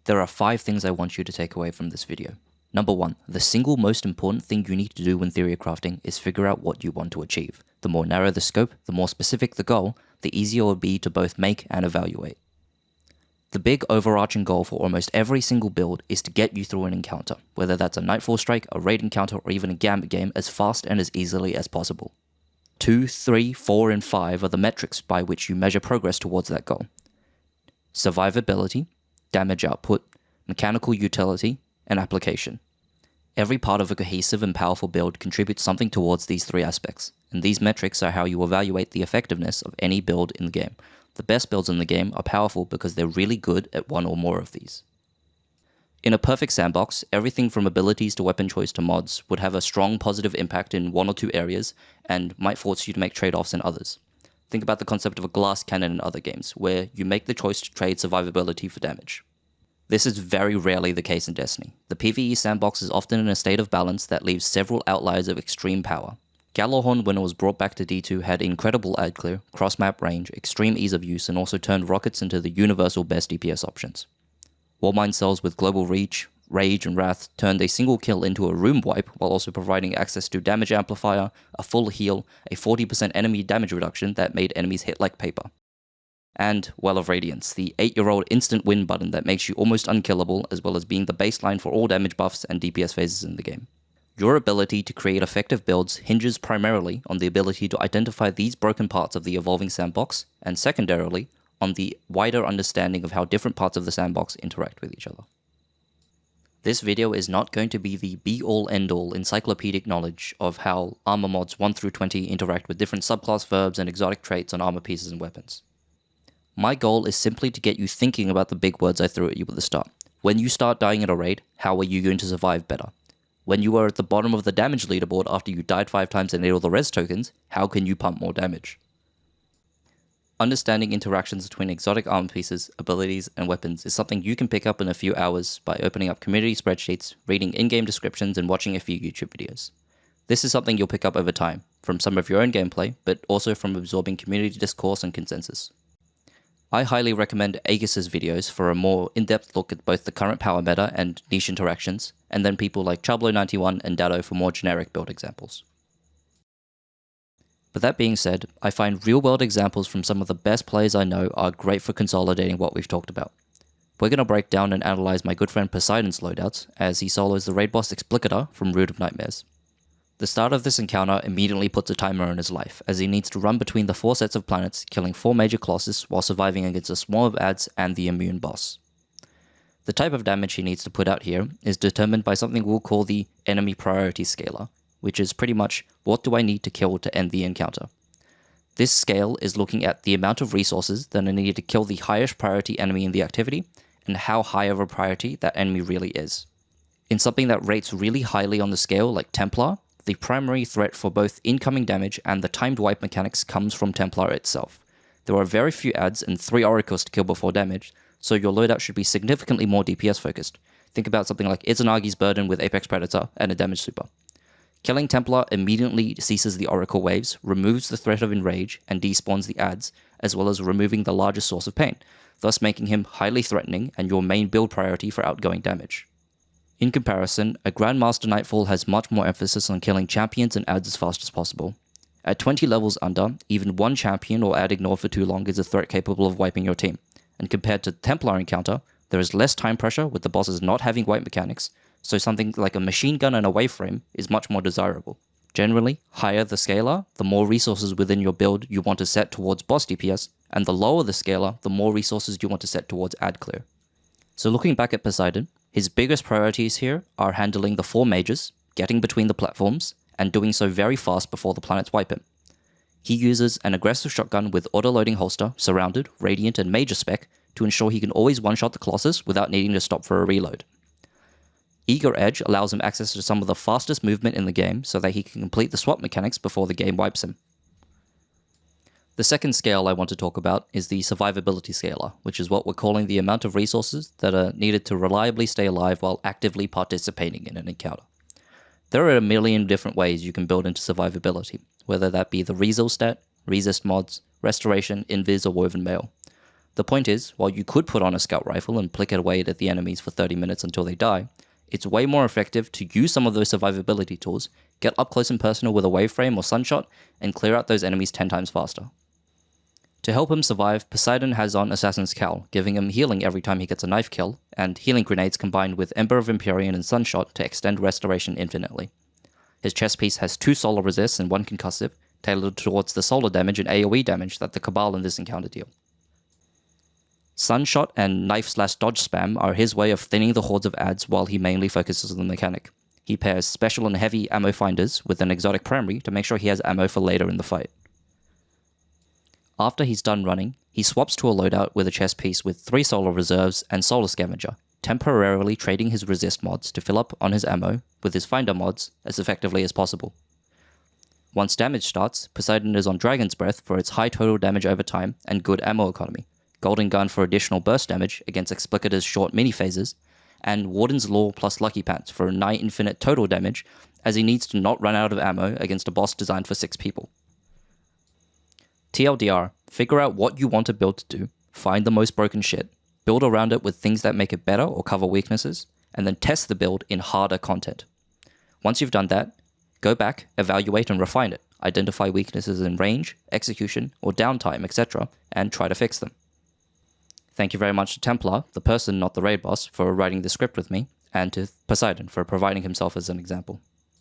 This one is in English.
There are 5 things I want you to take away from this video. Number 1, the single most important thing you need to do when theory crafting is figure out what you want to achieve. The more narrow the scope, the more specific the goal, the easier it will be to both make and evaluate. The big overarching goal for almost every single build is to get you through an encounter, whether that's a Nightfall Strike, a raid encounter, or even a Gambit game, as fast and as easily as possible. 2, 3, 4, and 5 are the metrics by which you measure progress towards that goal. Survivability, damage output, mechanical utility, and application. Every part of a cohesive and powerful build contributes something towards these 3 aspects, and these metrics are how you evaluate the effectiveness of any build in the game. The best builds in the game are powerful because they're really good at one or more of these. In a perfect sandbox, everything from abilities to weapon choice to mods would have a strong positive impact in 1 or 2 areas and might force you to make trade-offs in others. Think about the concept of a glass cannon in other games, where you make the choice to trade survivability for damage. This is very rarely the case in Destiny. The PvE sandbox is often in a state of balance that leaves several outliers of extreme power. Gjallarhorn, when it was brought back to D2, had incredible ad clear, cross-map range, extreme ease of use, and also turned rockets into the universal best DPS options. Warmind cells with global reach, rage, and wrath turned a single kill into a room wipe while also providing access to damage amplifier, a full heal, a 40% enemy damage reduction that made enemies hit like paper. And Well of Radiance, the 8-year-old instant win button that makes you almost unkillable, as well as being the baseline for all damage buffs and DPS phases in the game. Your ability to create effective builds hinges primarily on the ability to identify these broken parts of the evolving sandbox, and secondarily, on the wider understanding of how different parts of the sandbox interact with each other. This video is not going to be the be-all end-all encyclopedic knowledge of how armor mods 1 through 20 interact with different subclass verbs and exotic traits on armor pieces and weapons. My goal is simply to get you thinking about the big words I threw at you at the start. When you start dying in a raid, how are you going to survive better? When you are at the bottom of the damage leaderboard after you died 5 times and ate all the res tokens, how can you pump more damage? Understanding interactions between exotic armor pieces, abilities, and weapons is something you can pick up in a few hours by opening up community spreadsheets, reading in-game descriptions, and watching a few YouTube videos. This is something you'll pick up over time, from some of your own gameplay, but also from absorbing community discourse and consensus. I highly recommend Aegis' videos for a more in-depth look at both the current power meta and niche interactions, and then people like Chablo91 and Dado for more generic build examples. But that being said, I find real-world examples from some of the best players I know are great for consolidating what we've talked about. We're going to break down and analyze my good friend Poseidon's loadouts, as he solos the raid boss Explicator from Root of Nightmares. The start of this encounter immediately puts a timer on his life, as he needs to run between the 4 sets of planets, killing 4 major colossus while surviving against a swarm of adds and the immune boss. The type of damage he needs to put out here is determined by something we'll call the enemy priority scaler, which is pretty much what do I need to kill to end the encounter. This scale is looking at the amount of resources that are needed to kill the highest priority enemy in the activity, and how high of a priority that enemy really is. In something that rates really highly on the scale, like Templar, the primary threat for both incoming damage and the timed wipe mechanics comes from Templar itself. There are very few adds and 3 oracles to kill before damage, so your loadout should be significantly more DPS focused. Think about something like Izanagi's Burden with Apex Predator and a damage super. Killing Templar immediately ceases the oracle waves, removes the threat of enrage, and despawns the adds, as well as removing the largest source of pain, thus making him highly threatening and your main build priority for outgoing damage. In comparison, a Grandmaster Nightfall has much more emphasis on killing champions and adds as fast as possible. At 20 levels under, even 1 champion or add ignored for too long is a threat capable of wiping your team, and compared to the Templar encounter, there is less time pressure with the bosses not having wipe mechanics, so something like a machine gun and a waveframe is much more desirable. Generally, higher the scalar, the more resources within your build you want to set towards boss DPS, and the lower the scalar, the more resources you want to set towards ad clear. So looking back at Poseidon, his biggest priorities here are handling the 4 mages, getting between the platforms, and doing so very fast before the planets wipe him. He uses an aggressive shotgun with auto-loading holster, surrounded, radiant, and major spec to ensure he can always one-shot the Colossus without needing to stop for a reload. Eager Edge allows him access to some of the fastest movement in the game so that he can complete the swap mechanics before the game wipes him. The second scale I want to talk about is the survivability scaler, which is what we're calling the amount of resources that are needed to reliably stay alive while actively participating in an encounter. There are a million different ways you can build into survivability, whether that be the Resil stat, resist mods, restoration, invis, or woven mail. The point is, while you could put on a scout rifle and plick it away at the enemies for 30 minutes until they die, it's way more effective to use some of those survivability tools, get up close and personal with a wave frame or sunshot, and clear out those enemies 10 times faster. To help him survive, Poseidon has on Assassin's Cowl, giving him healing every time he gets a knife kill, and healing grenades combined with Ember of Empyrean and Sunshot to extend restoration infinitely. His chest piece has 2 solar resists and 1 concussive, tailored towards the solar damage and AoE damage that the Cabal in this encounter deal. Sunshot and knife/dodge spam are his way of thinning the hordes of adds while he mainly focuses on the mechanic. He pairs special and heavy ammo finders with an exotic primary to make sure he has ammo for later in the fight. After he's done running, he swaps to a loadout with a chest piece with 3 solar reserves and solar scavenger, temporarily trading his resist mods to fill up on his ammo with his finder mods as effectively as possible. Once damage starts, Poseidon is on Dragon's Breath for its high total damage over time and good ammo economy, Golden Gun for additional burst damage against Explicator's short mini-phases, and Warden's Law plus Lucky Pants for nigh infinite total damage as he needs to not run out of ammo against a boss designed for 6 people. TLDR, figure out what you want to build to do, find the most broken shit, build around it with things that make it better or cover weaknesses, and then test the build in harder content. Once you've done that, go back, evaluate and refine it, identify weaknesses in range, execution, or downtime, etc., and try to fix them. Thank you very much to Templar, the person not the raid boss, for writing the script with me, and to Poseidon for providing himself as an example.